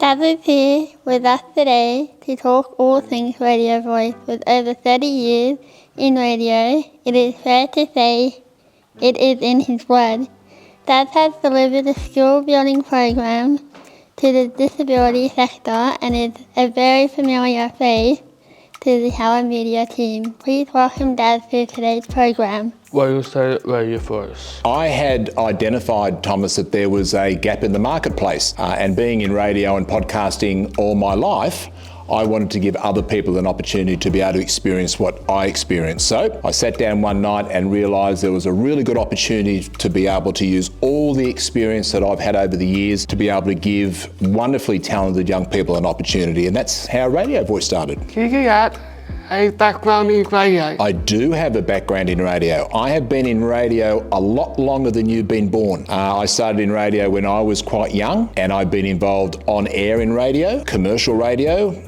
Dad is here with us today to talk all things Radio Voice. With over 30 years in radio, it is fair to say it is in his blood. Dad has delivered a skill-building program to the disability sector and is a very familiar face to the Howard Media team. Please welcome Dad to today's program. Radio State Radio Voice. I had identified, Thomas, that there was a gap in the marketplace, and being in radio and podcasting all my life, I wanted to give other people an opportunity to be able to experience what I experienced. So I sat down one night and realised there was a really good opportunity to be able to use all the experience that I've had over the years to be able to give wonderfully talented young people an opportunity, and that's how Radio Voice started. Did you get a background in radio? I do have a background in radio. I have been in radio a lot longer than you've been born. I started in radio when I was quite young, and I've been involved on air in radio, commercial radio,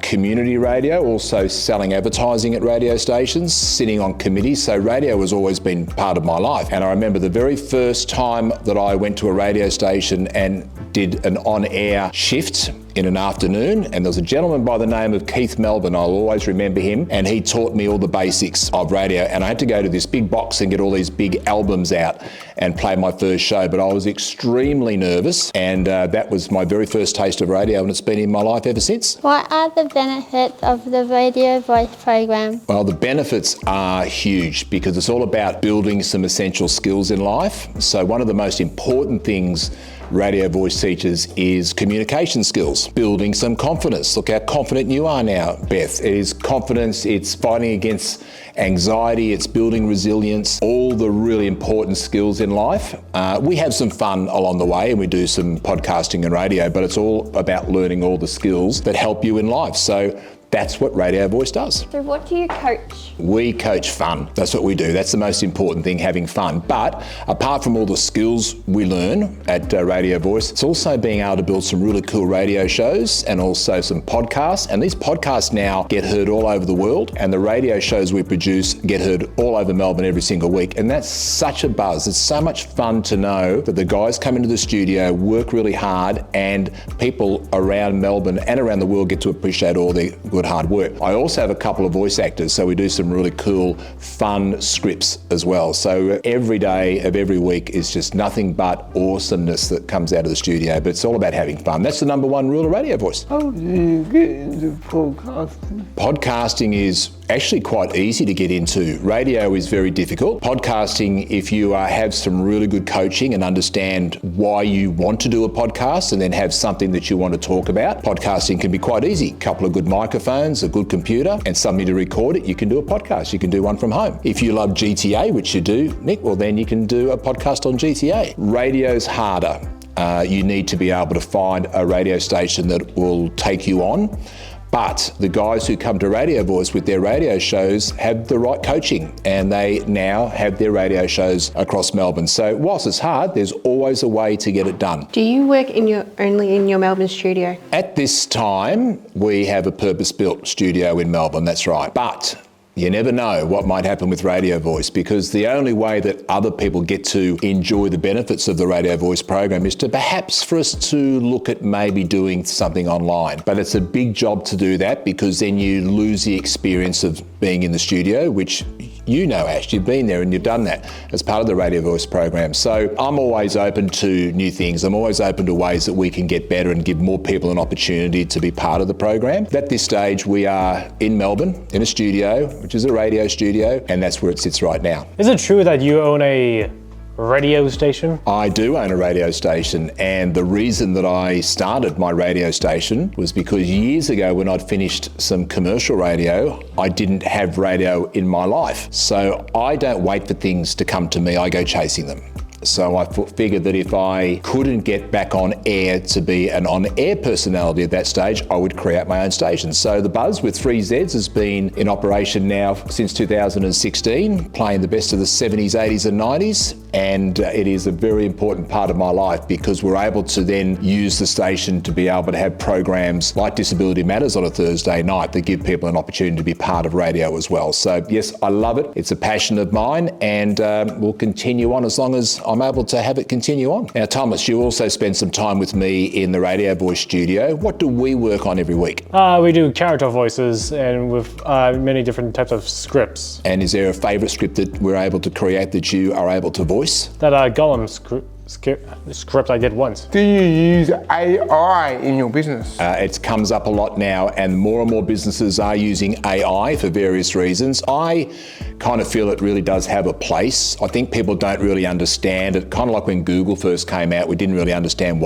community radio, also selling advertising at radio stations, sitting on committees. So radio has always been part of my life. And I remember the very first time that I went to a radio station and did an on-air shift in an afternoon, and there was a gentleman by the name of Keith Melbourne. I'll always remember him, and he taught me all the basics of radio, and I had to go to this big box and get all these big albums out and play my first show, but I was extremely nervous, and that was my very first taste of radio, and it's been in my life ever since. What are the benefits of the Radio Voice program? Well, the benefits are huge because it's all about building some essential skills in life. So one of the most important things Radio Voice teaches is communication skills, building some confidence. Look how confident you are now, Beth. It is confidence, it's fighting against anxiety, it's building resilience, all the really important skills in life. We have some fun along the way and we do some podcasting and radio, but it's all about learning all the skills that help you in life. So that's what Radio Voice does. So what do you coach? We coach fun. That's what we do. That's the most important thing, having fun. But apart from all the skills we learn at Radio Voice, it's also being able to build some really cool radio shows and also some podcasts. And these podcasts now get heard all over the world, and the radio shows we produce get heard all over Melbourne every single week. And that's such a buzz. It's so much fun to know that the guys come into the studio, work really hard, and people around Melbourne and around the world get to appreciate all their good hard work. I also have a couple of voice actors, so we do some really cool, fun scripts as well. So every day of every week is just nothing but awesomeness that comes out of the studio, but it's all about having fun. That's the number one rule of Radio Voice. How do you get into podcasting? Podcasting is actually quite easy to get into. Radio is very difficult. Podcasting, if you have some really good coaching and understand why you want to do a podcast and then have something that you want to talk about, podcasting can be quite easy. A couple of good microphones, a good computer, and something to record it, you can do a podcast. You can do one from home. If you love GTA, which you do, Nick, well then you can do a podcast on GTA. Radio's harder. You need to be able to find a radio station that will take you on. But the guys who come to Radio Voice with their radio shows have the right coaching, and they now have their radio shows across Melbourne. So whilst it's hard, there's always a way to get it done. Do you work only in your Melbourne studio? At this time, we have a purpose-built studio in Melbourne, that's right. But you never know what might happen with Radio Voice, because the only way that other people get to enjoy the benefits of the Radio Voice program is to perhaps for us to look at maybe doing something online. But it's a big job to do that, because then you lose the experience of being in the studio, which you know, Ash, you've been there and you've done that as part of the Radio Voice program. So I'm always open to new things. I'm always open to ways that we can get better and give more people an opportunity to be part of the program. At this stage, we are in Melbourne in a studio, which is a radio studio, and that's where it sits right now. Is it true that you own a radio station? I do own a radio station, and the reason that I started my radio station was because years ago when I'd finished some commercial radio, I didn't have radio in my life. So I don't wait for things to come to me, I go chasing them. So I figured that if I couldn't get back on air to be an on-air personality at that stage, I would create my own station. So The Buzz with 3Zs has been in operation now since 2016, playing the best of the 70s, 80s and 90s. and it is a very important part of my life because we're able to then use the station to be able to have programs like Disability Matters on a Thursday night that give people an opportunity to be part of radio as well. So yes, I love it. It's a passion of mine, and will continue on as long as I'm able to have it continue on. Now, Thomas, you also spend some time with me in the Radio Voice studio. What do we work on every week? We do character voices and with many different types of scripts. And is there a favourite script that we're able to create that you are able to voice? That Gollum script I did once. Do you use AI in your business? It comes up a lot now, and more businesses are using AI for various reasons. I kind of feel it really does have a place. I think people don't really understand it. Kind of like when Google first came out, we didn't really understand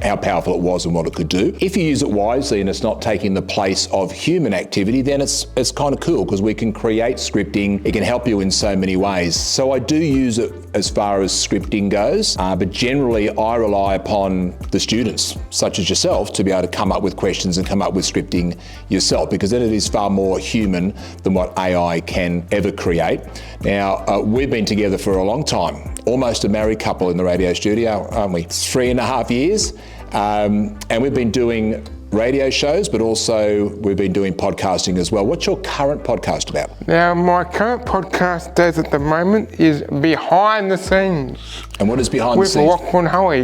how powerful it was and what it could do. If you use it wisely and it's not taking the place of human activity, then it's kind of cool because we can create scripting. It can help you in so many ways. So I do use it as far as scripting goes, but generally I rely upon the students, such as yourself, to be able to come up with questions and come up with scripting yourself, because then it is far more human than what AI can ever create. Now, we've been together for a long time, almost a married couple in the radio studio, aren't we? 3.5 years. And we've been doing radio shows, but also we've been doing podcasting as well. What's your current podcast about? Now, my current podcast does at the moment is Behind the Scenes. And what is Behind the With Scenes? Lachlan Hoey.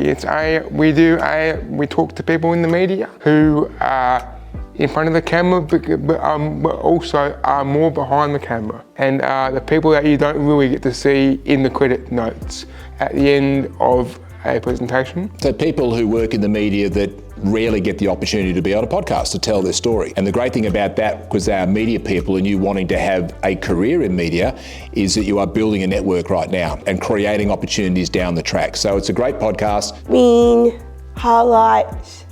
We talk to people in the media who are in front of the camera, but also are more behind the camera. And the people that you don't really get to see in the credit notes at the end of a presentation. So people who work in the media that rarely get the opportunity to be on a podcast to tell their story. And the great thing about that, because they are media people and you wanting to have a career in media, is that you are building a network right now and creating opportunities down the track. So it's a great podcast. Highlights.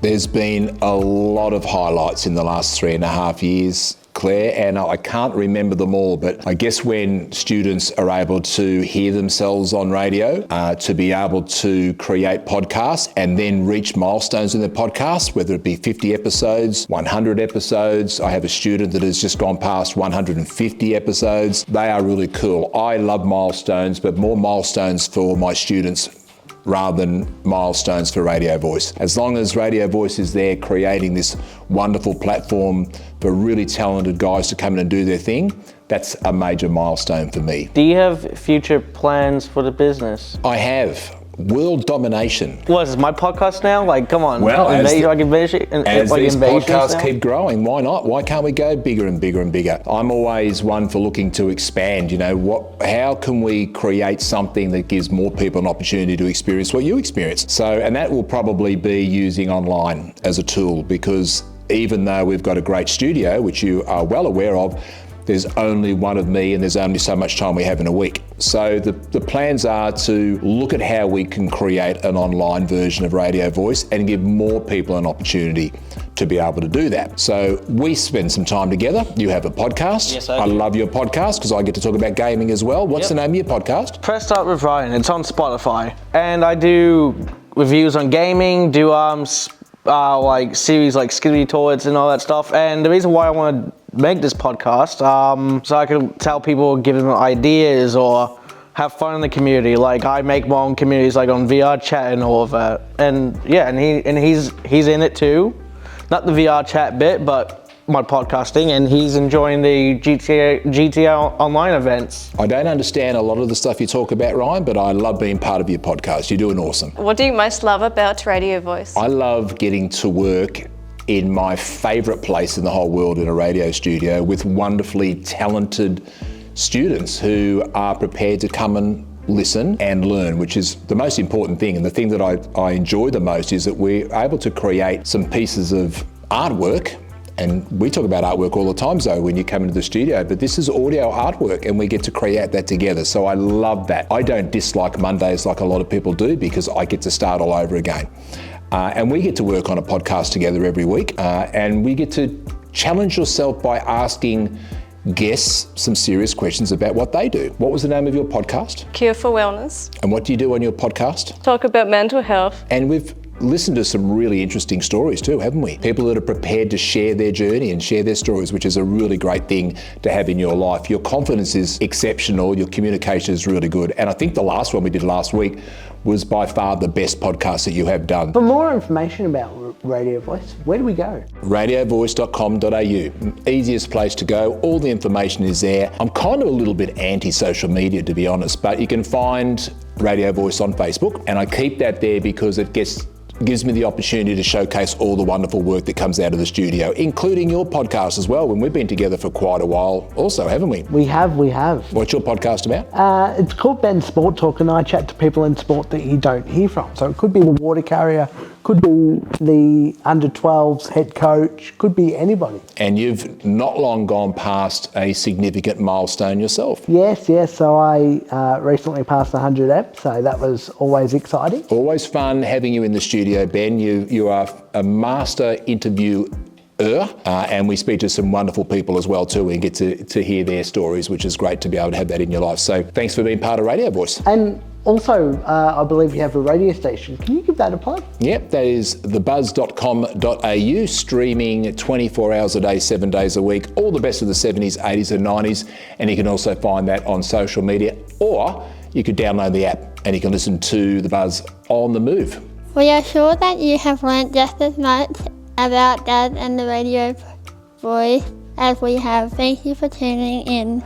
There's been a lot of highlights in the last 3.5 years, Claire, and I can't remember them all, but I guess when students are able to hear themselves on radio, to be able to create podcasts and then reach milestones in their podcasts, whether it be 50 episodes, 100 episodes. I have a student that has just gone past 150 episodes. They are really cool. I love milestones, but more milestones for my students rather than milestones for Radio Voice. As long as Radio Voice is there creating this wonderful platform for really talented guys to come in and do their thing, that's a major milestone for me. Do you have future plans for the business? I have. World domination. What is this, my podcast now? Like, come on. Well, as these podcasts now? keep growing, why not? Why can't we go bigger and bigger and bigger? I'm always one for looking to expand. You know, how can we create something that gives more people an opportunity to experience what you experience? So, and that will probably be using online as a tool, because even though we've got a great studio, which you are well aware of, there's only one of me and there's only so much time we have in a week. So the plans are to look at how we can create an online version of Radio Voice and give more people an opportunity to be able to do that. So we spend some time together. You have a podcast. Yes, I do. love your podcast because I get to talk about gaming as well. What's the name of your podcast? Press Start with Ryan. It's on Spotify. And I do reviews on gaming, do like series like Skibidi Toilets and all that stuff. And the reason why I want to make this podcast, so I can tell people, give them ideas or have fun in the community. Like I make my own communities like on VR chat and all of that. And yeah, and he's in it too. Not the VR chat bit, but my podcasting, and he's enjoying the GTA Online events. I don't understand a lot of the stuff you talk about, Ryan, but I love being part of your podcast. You're doing awesome. What do you most love about Radio Voice? I love getting to work in my favourite place in the whole world, in a radio studio with wonderfully talented students who are prepared to come and listen and learn, which is the most important thing. And the thing that I enjoy the most is that we're able to create some pieces of artwork. And we talk about artwork all the time, Zoe, when you come into the studio, but this is audio artwork and we get to create that together. So I love that. I don't dislike Mondays like a lot of people do, because I get to start all over again. And we get to work on a podcast together every week, and we get to challenge yourself by asking guests some serious questions about what they do. What was the name of your podcast? Cure for Wellness. And what do you do on your podcast? Talk about mental health. And we've listened to some really interesting stories too, haven't we? People that are prepared to share their journey and share their stories, which is a really great thing to have in your life. Your confidence is exceptional, your communication is really good. And I think the last one we did last week was by far the best podcast that you have done. For more information about Radio Voice, where do we go? Radiovoice.com.au, easiest place to go. All the information is there. I'm kind of a little bit anti-social media, to be honest, but you can find Radio Voice on Facebook, and I keep that there because it gives me the opportunity to showcase all the wonderful work that comes out of the studio, including your podcast as well, when we've been together for quite a while also, haven't we? We have. What's your podcast about? It's called Ben's Sport Talk, and I chat to people in sport that you don't hear from. So it could be the water carrier, could be the under-12s head coach, could be anybody. And you've not long gone past a significant milestone yourself. Yes. So I recently passed 100 eps, so that was always exciting. Always fun having you in the studio, Ben. You are a master interviewer, and we speak to some wonderful people as well too, and get to hear their stories, which is great to be able to have that in your life. So thanks for being part of Radio Voice. And also, I believe you have a radio station. Can you give that a plug? Yep, that is thebuzz.com.au, streaming 24 hours a day, 7 days a week, all the best of the 70s, 80s and 90s, and you can also find that on social media, or you could download the app and you can listen to The Buzz on the move. We are sure that you have learnt just as much about Dad and the Radio Voice as we have. Thank you for tuning in.